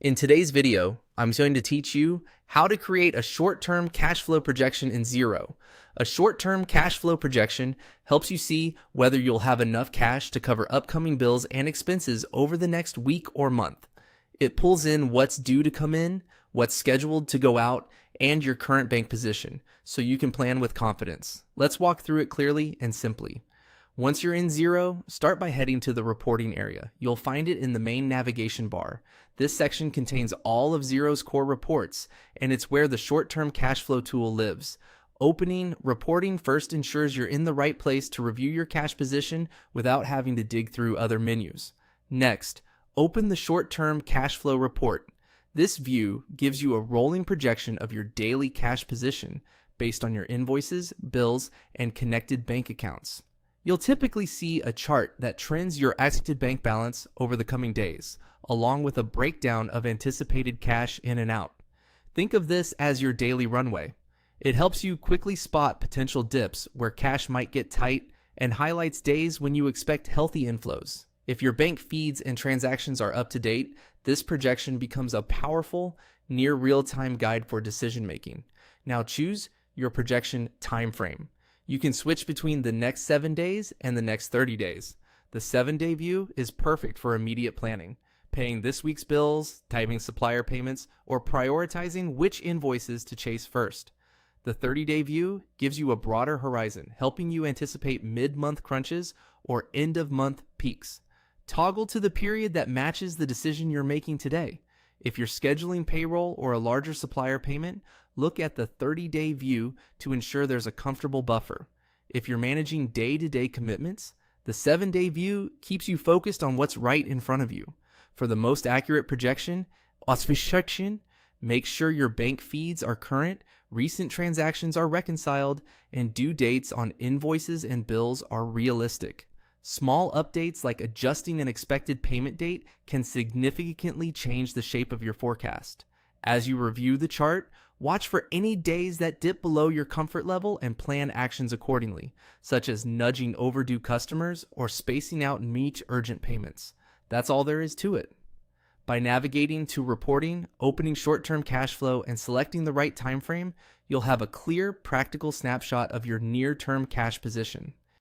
In today's video, I'm going to teach you how to create a short-term cash flow projection in Xero. A short-term cash flow projection helps you see whether you'll have enough cash to cover upcoming bills and expenses over the next week or month. It pulls in what's due to come in, what's scheduled to go out, and your current bank position, so you can plan with confidence. Let's walk through it clearly and simply. Once you're in Xero, start by heading to the reporting area. You'll find it in the main navigation bar. This section contains all of Xero's core reports, and it's where the short-term cash flow tool lives. Opening reporting first ensures you're in the right place to review your cash position without having to dig through other menus. Next, open the short-term cash flow report. This view gives you a rolling projection of your daily cash position based on your invoices, bills, and connected bank accounts. You'll typically see a chart that trends your expected bank balance over the coming days, along with a breakdown of anticipated cash in and out. Think of this as your daily runway. It helps you quickly spot potential dips where cash might get tight and highlights days when you expect healthy inflows. If your bank feeds and transactions are up to date, this projection becomes a powerful, near real-time guide for decision making. Now choose your projection time frame. You can switch between the next 7 days and the next 30 days. The 7-day view is perfect for immediate planning, paying this week's bills, timing supplier payments, or prioritizing which invoices to chase first. The 30-day view gives you a broader horizon, helping you anticipate mid-month crunches or end-of-month peaks. Toggle to the period that matches the decision you're making today. If you're scheduling payroll or a larger supplier payment, look at the 30-day view to ensure there's a comfortable buffer. If you're managing day-to-day commitments, the 7-day view keeps you focused on what's right in front of you. For the most accurate projection, make sure your bank feeds are current, recent transactions are reconciled, and due dates on invoices and bills are realistic. Small updates like adjusting an expected payment date can significantly change the shape of your forecast. As you review the chart, watch for any days that dip below your comfort level and plan actions accordingly, such as nudging overdue customers or spacing out niche urgent payments. That's all there is to it. By navigating to reporting, opening short-term cash flow, and selecting the right time frame, you'll have a clear, practical snapshot of your near-term cash position.